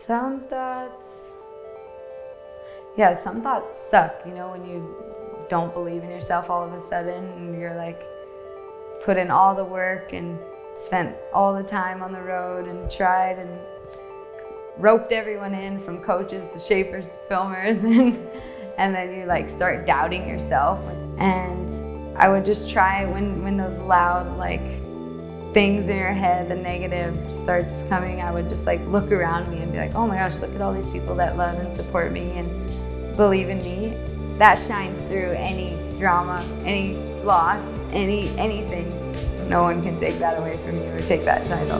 Some thoughts suck, you know, when you don't believe in yourself all of a sudden and you're like put in all the work and spent all the time on the road and tried and roped everyone in, from coaches to shapers, filmers, and then you like start doubting yourself. And I would just try, when those loud like things in your head, the negative starts coming, I would just like look around me and be like, oh my gosh, look at all these people that love and support me and believe in me. That shines through any drama, any loss, anything. No one can take that away from you or take that title.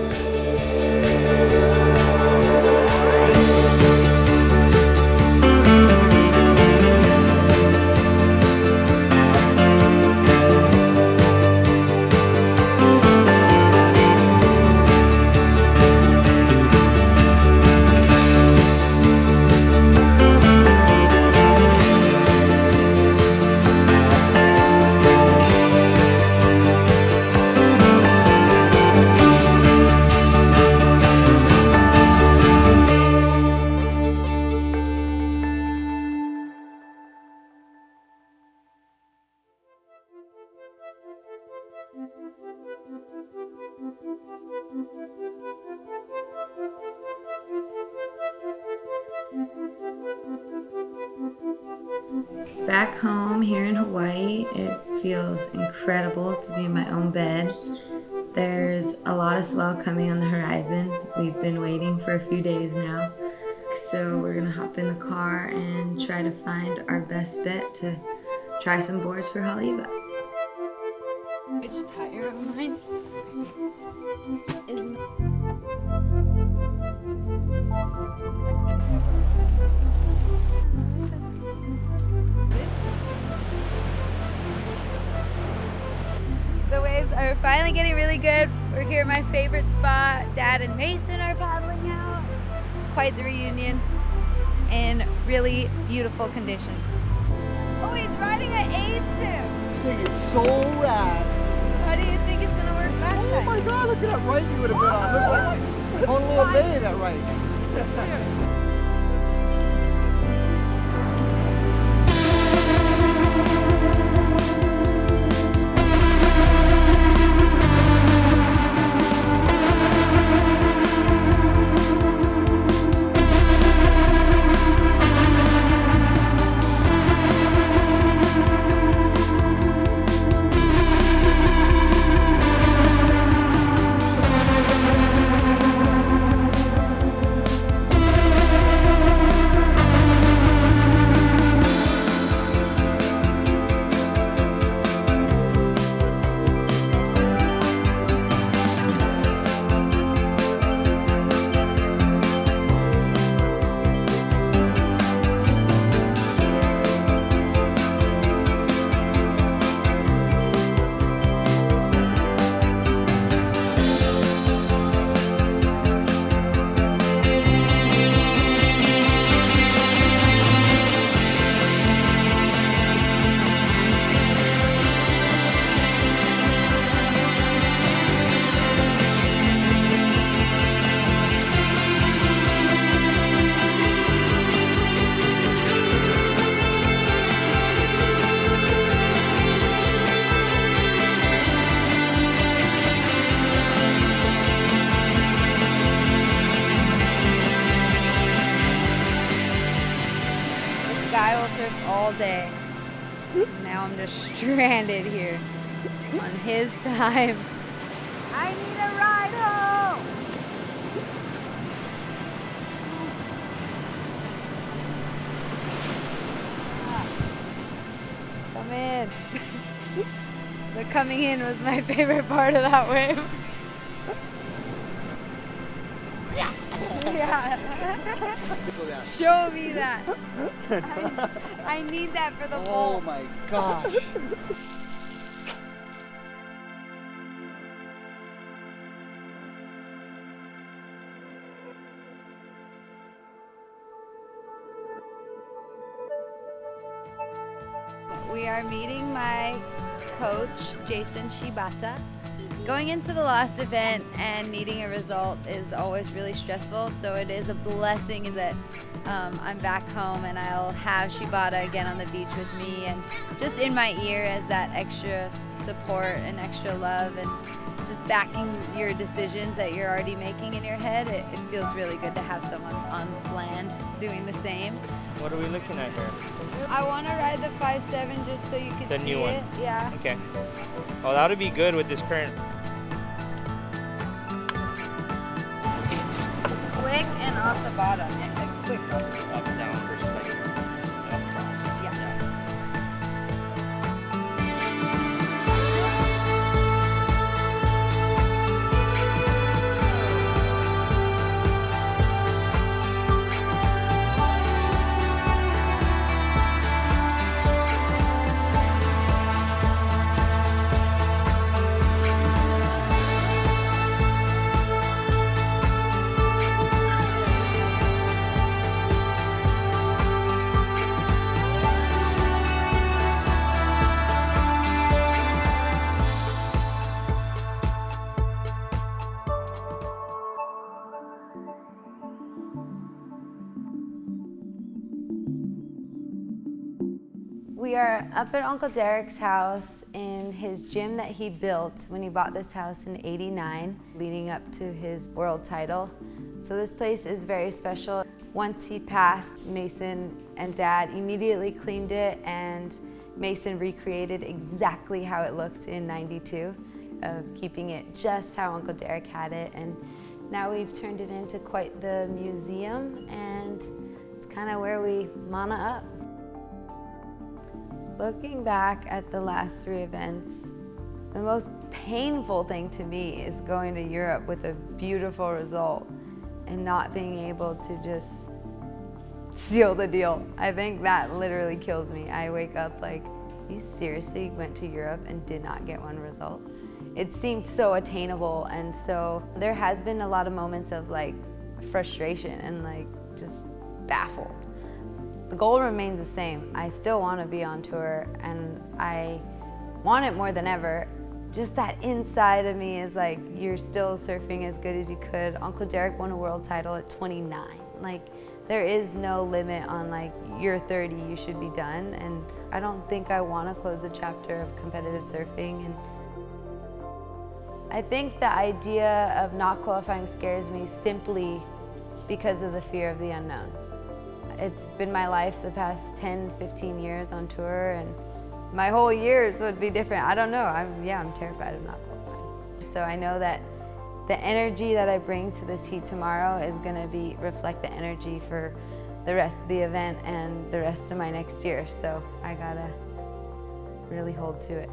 Back home here in Hawaii, it feels incredible to be in my own bed. There's a lot of swell coming on the horizon. We've been waiting for a few days now. So we're gonna hop in the car and try to find our best bet to try some boards for Haleiwa. Which tire of mine is The waves are finally getting really good. We're here at my favorite spot. Dad and Mason are paddling out. Quite the reunion in really beautiful conditions. Oh, he's riding an A-suit. This thing is so rad. How do you think it's gonna work backside? Oh my god, look at that right you would have been on. Look like Honolulu Bay, that right. Guy will surf all day. Now I'm just stranded here on his time. I need a ride home. Come in. The coming in was my favorite part of that wave. Yeah. Show me that. I need that for the Oh bowl. my gosh. We are meeting my coach, Jason Shibata. Going into the last event and needing a result is always really stressful, so it is a blessing that I'm back home and I'll have Shibata again on the beach with me and just in my ear as that extra support and extra love and just backing your decisions that you're already making in your head. It feels really good to have someone on land doing the same. What are we looking at here? I want to ride the 5.7 just so you can see The new one? it. Yeah. Okay. Well, that would be good with this current. Quick and off the bottom. Like click up down perspective. We are up at Uncle Derek's house in his gym that he built when he bought this house in '89, leading up to his world title. So this place is very special. Once he passed, Mason and Dad immediately cleaned it, and Mason recreated exactly how it looked in '92, of keeping it just how Uncle Derek had it. And now we've turned it into quite the museum, and it's kind of where we mana up. Looking back at the last 3 events, the most painful thing to me is going to Europe with a beautiful result and not being able to just seal the deal. I think that literally kills me. I wake up like, you seriously went to Europe and did not get one result? It seemed so attainable, and so there has been a lot of moments of like frustration and like just baffled. The goal remains the same. I still want to be on tour, and I want it more than ever. Just that inside of me is like, you're still surfing as good as you could. Uncle Derek won a world title at 29. Like, there is no limit on like, you're 30, you should be done. And I don't think I want to close the chapter of competitive surfing. And I think the idea of not qualifying scares me simply because of the fear of the unknown. It's been my life the past 10, 15 years on tour, and my whole years would be different. I don't know, I'm terrified of not qualifying. So I know that the energy that I bring to this heat tomorrow is gonna reflect the energy for the rest of the event and the rest of my next year. So I gotta really hold to it.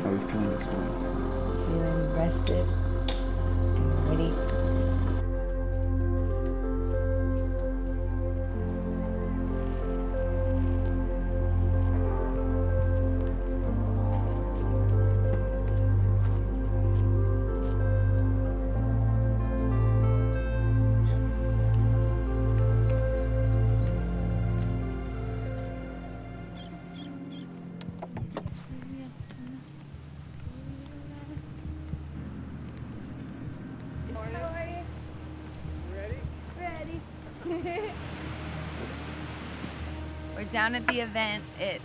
How are you feeling this morning? Feeling rested and ready. We're down at the event. It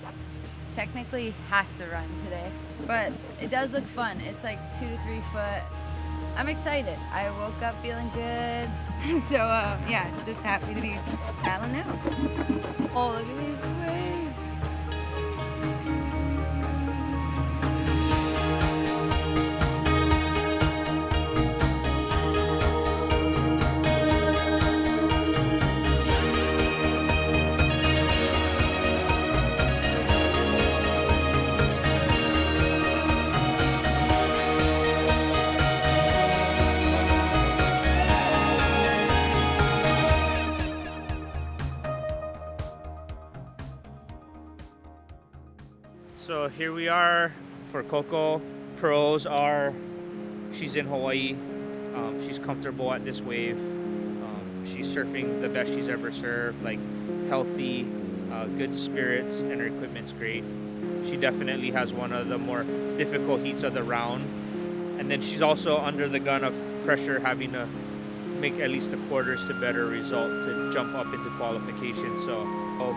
technically has to run today, but it does look fun. It's like 2 to 3 foot. I'm excited. I woke up feeling good. So yeah, just happy to be paddling out. Oh, look at these waves. So here we are for Coco, pros are she's in Hawaii. She's comfortable at this wave. She's surfing the best she's ever surfed, like healthy, good spirits, and her equipment's great. She definitely has one of the more difficult heats of the round. And then she's also under the gun of pressure, having to make at least the quarters to better result to jump up into qualification.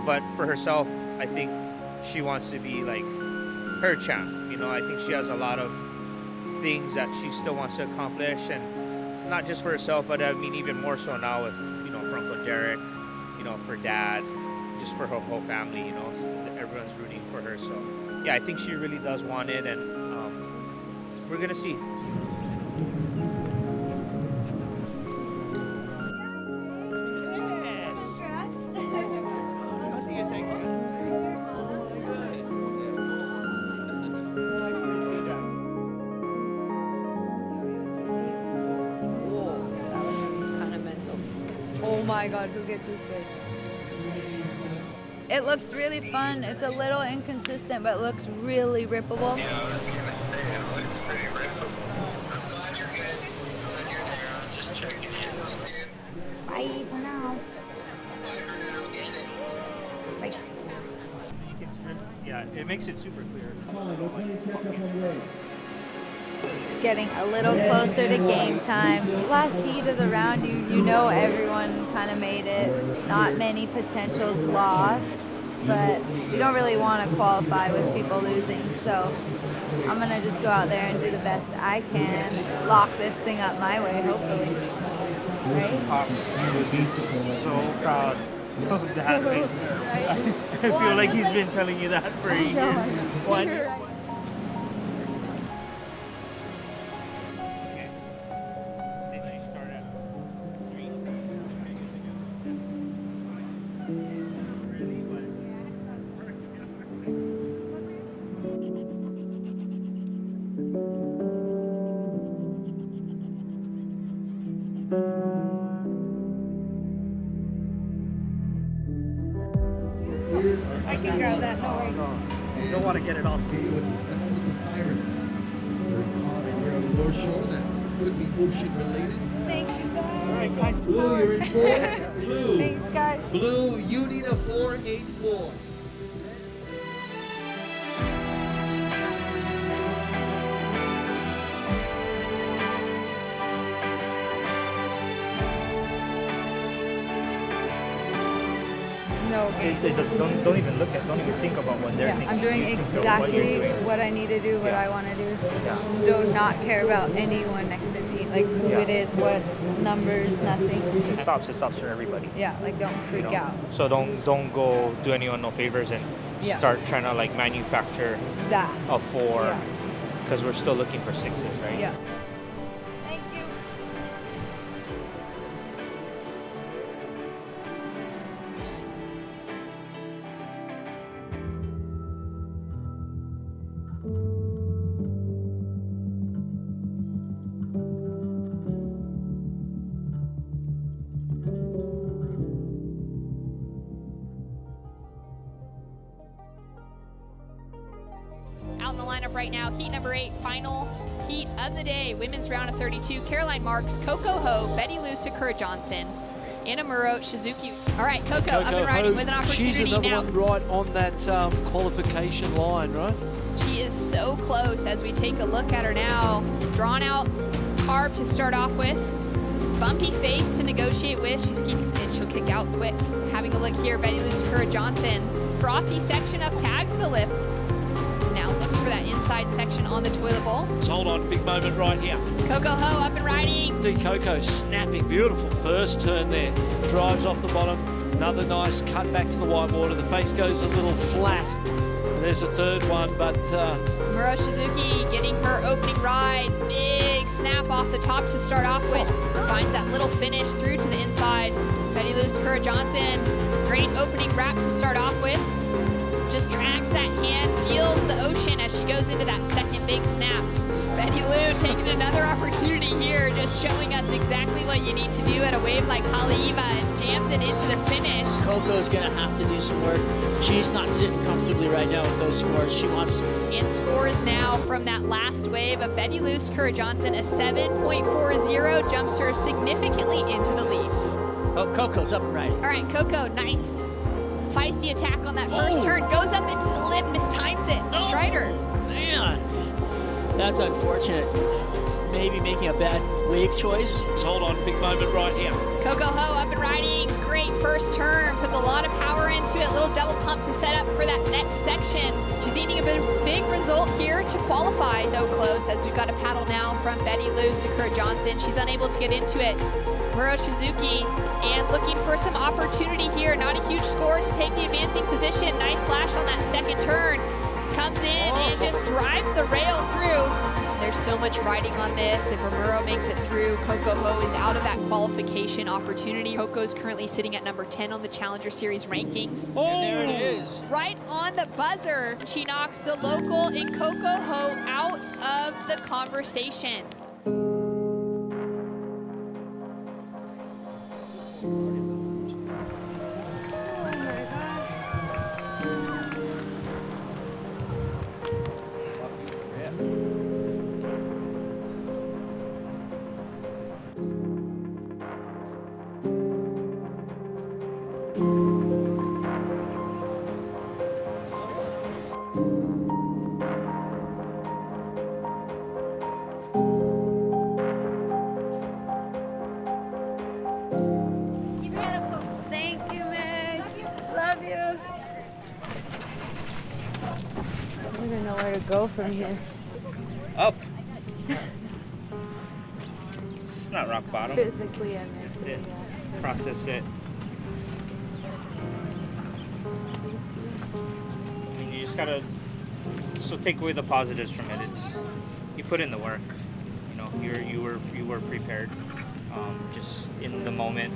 But for herself, I think she wants to be like her champ. You know, I think she has a lot of things that she still wants to accomplish, and not just for herself, but I mean even more so now with, you know, for Uncle Derek, you know, for Dad, just for her whole family, you know, so everyone's rooting for her. So yeah, I think she really does want it, and we're gonna see. Oh my God, who gets this way? It looks really fun. It's a little inconsistent, but it looks really rippable. Yeah, I was gonna say it looks pretty rippable. I'm glad you're good. I'm glad you're there. I was just checking in. Bye for now. Bye for now. Get it. Bye. Yeah, it makes it super clear. Getting a little closer to game time. Last heat of the round, you know everyone kind of made it. Not many potentials lost, but you don't really want to qualify with people losing. So I'm going to just go out there and do the best I can, lock this thing up my way, hopefully. Right? Pops would be so proud of that. I feel like he's been telling you that for years. One. I can grab that, no worries. You don't want to get it all With the sound of the sirens. They're calling here on the North Shore that could be ocean related. Thank you, guys. Blue, you're in 4. Blue. Thanks, guys. Blue, you need a 484. No game. It's just don't even look at, don't even think about what they're thinking. I'm doing You know what you're exactly doing. what I need to do, what Yeah. I want to do. Yeah. Do not care about anyone next to me, like who Yeah. it is, what numbers, nothing. It stops for everybody. Yeah, like don't freak you know? out. So don't go do anyone no favors and Yeah. start trying to like manufacture That. a 4, Yeah. because we're still looking for 6s, right? Yeah. Thank you. Out in the lineup right now, heat number 8, final heat of the day, women's round of 32. Caroline Marks, Coco Ho, Betty Lou, Sakura Johnson, Anna Muro, Shizuki. All right, Coco up and riding with an opportunity she's another now. one right on that qualification line, right? She is so close as we take a look at her now. Drawn out carve to start off with. Bumpy face to negotiate with. She's keeping, and she'll kick out quick. Having a look here, Betty Lou, Sakura Johnson. Frothy section up, tags the lip. Now looks for that inside section on the toilet bowl. Hold on, big moment right here. Coco Ho up and riding. See Coco snapping, beautiful first turn there. Drives off the bottom, another nice cut back to the white water. The face goes a little flat. And there's a third one, but Muro Shizuki getting her opening ride. Big snap off the top to start off with. Finds that little finish through to the inside. Betty Lou, Sakura Johnson. Great opening wrap to start off with. just drags that hand, feels the ocean as she goes into that second big snap. Betty Lou taking another opportunity here, just showing us exactly what you need to do at a wave like Haleiwa and jams it into the finish. Coco's gonna have to do some work. She's not sitting comfortably right now with those scores. She wants... And scores now from that last wave of Betty Lou Scurra-Johnson, a 7.40 jumps her significantly into the lead. Oh, Coco's up and riding. All right, Coco, nice. Feisty attack on that first turn, goes up into the lip, mistimes it. Strider. Man, that's unfortunate. Maybe making a bad wave choice. Just hold on, big moment right here. Coco Ho up and riding, great first turn, puts a lot of power into it, little double pump to set up for that next section. She's needing a big result here to qualify, though close, as we've got a paddle now from Betty Lou Scurra-Johnson. She's unable to get into it. Muro Shizuki, and looking for some opportunity here, not a huge score to take the advancing position. Nice slash on that second turn. Comes in and just drives the rail through. There's so much riding on this. If Muro makes it through, Coco Ho is out of that qualification opportunity. Coco's currently sitting at number 10 on the Challenger Series rankings. Oh, and there it is. Right on the buzzer, she knocks the local in Coco Ho out of the conversation. Thank you, Meg. Love you. I don't know where to go from here. Up. It's not rock bottom. Physically and Just mentally. it. Yeah. Process it. I mean, you just gotta take away the positives from it. It's you put in the work. You know, you were prepared. Just in the moment,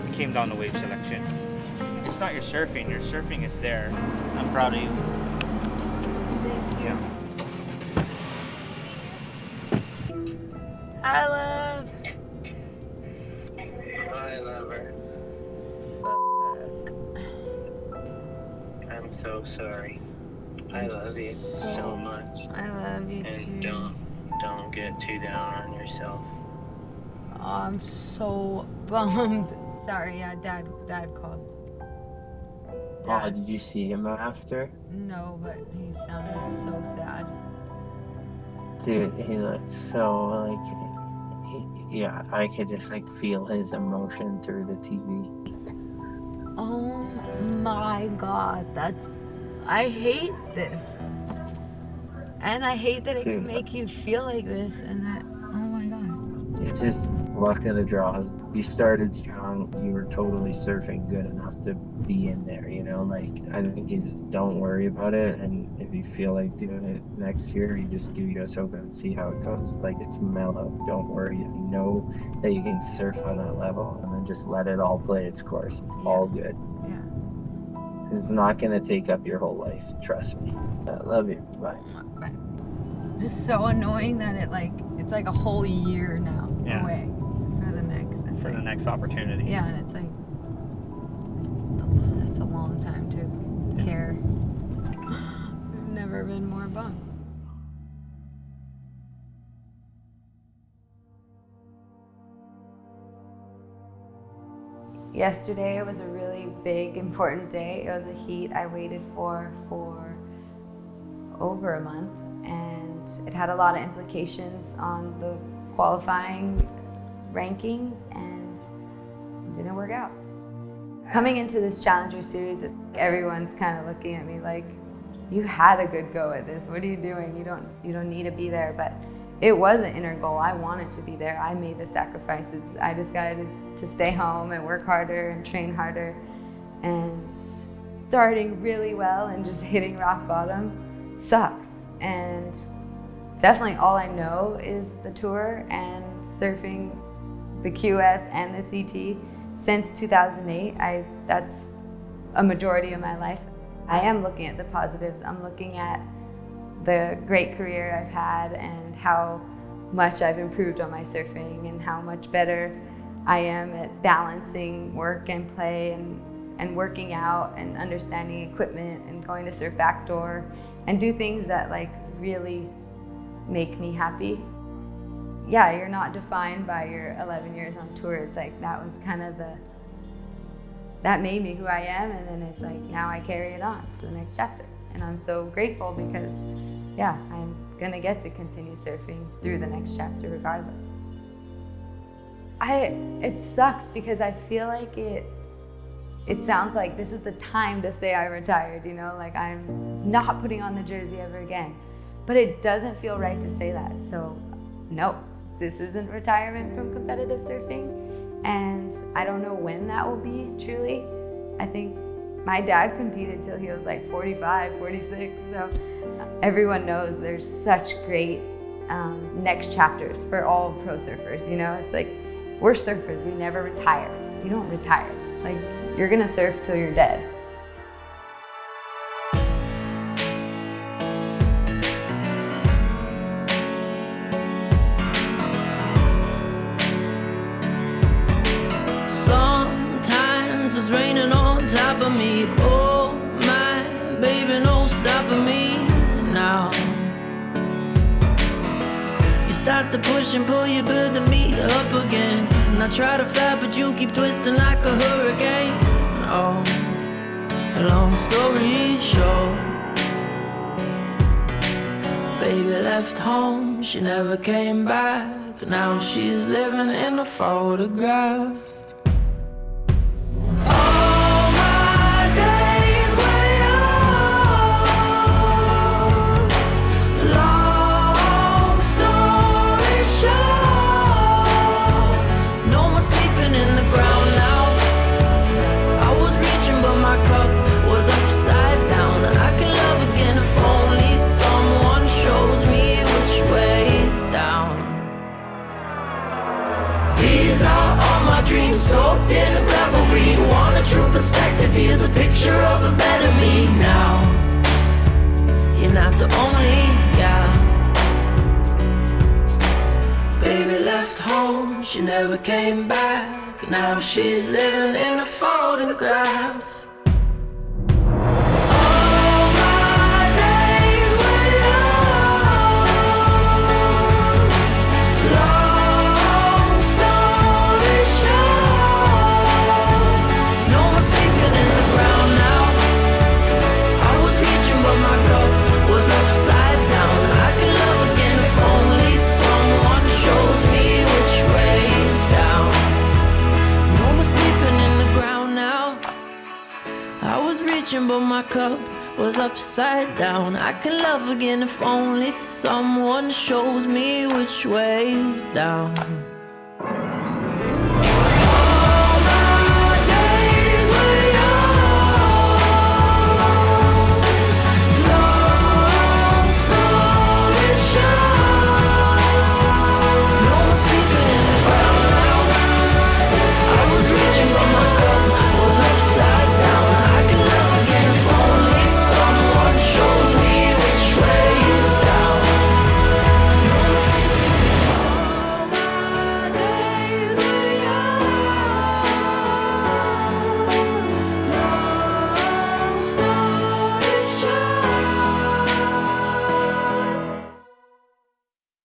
it came down to wave selection. It's not your surfing. Your surfing is there. I'm proud of you. Thank you. Yeah. I love. I love her. Fuck. I'm so sorry. I love you so much. I love you And too. don't get too down on yourself. Oh, I'm so bummed. Sorry, yeah, Dad called. Oh, Dad. did you see him after? No, but he sounded so sad. Dude, he looked so yeah, I could just feel his emotion through the TV. Oh my God, I hate this. And I hate that it can make you feel like this and that, oh my God. It's just luck of the draw. You started strong, you were totally surfing good enough to be in there, I think you just don't worry about it, and if you feel like doing it next year, you just do US Open and see how it goes. It's mellow, don't worry. You know that you can surf on that level, and then just let it all play its course. It's all good. Yeah. It's not going to take up your whole life, trust me. I love you, bye. But just so annoying that it's like a whole year now away for the next. It's For the next opportunity. Yeah, and it's that's a long time to care. I've never been more bummed. Yesterday it was a really big, important day. It was a heat I waited for over a month, and it had a lot of implications on the qualifying rankings, and it didn't work out. Coming into this Challenger Series, everyone's kind of looking at me like, you had a good go at this. What are you doing? You don't need to be there. But it was an inner goal. I wanted to be there. I made the sacrifices. I decided to stay home and work harder and train harder. And starting really well and just hitting rock bottom sucks. And definitely all I know is the tour and surfing the QS and the CT since 2008. That's a majority of my life. I am looking at the positives. I'm looking at the great career I've had and how much I've improved on my surfing and how much better I am at balancing work and play and working out and understanding equipment and going to surf backdoor and do things that like really make me happy. Yeah, you're not defined by your 11 years on tour. It's like that was kind of that made me who I am, and then it's like now I carry it on to the next chapter. And I'm so grateful because yeah, I'm gonna get to continue surfing through the next chapter regardless. It sucks because I feel like it sounds like this is the time to say I retired, you know, like I'm not putting on the jersey ever again. But it doesn't feel right to say that. So no, this isn't retirement from competitive surfing. And I don't know when that will be, truly. I think my dad competed till he was like 45, 46. So everyone knows there's such great next chapters for all pro surfers, you know? It's like, we're surfers, we never retire. You don't retire. Like, you're gonna surf till you're dead. Sometimes it's raining on top of me. Oh, my baby, no stopping me now. You start to push and pull, you build me up again. And I try to fly, but you keep twisting like a hurricane. Oh, a long story short, baby left home, she never came back. Now she's living in a photograph. Dreams soaked in a revelry. Want a true perspective, here's a picture of a better me now. You're not the only guy. Baby left home, she never came back. Now she's living in a photograph. But my cup was upside down. I can love again if only someone shows me which way is down.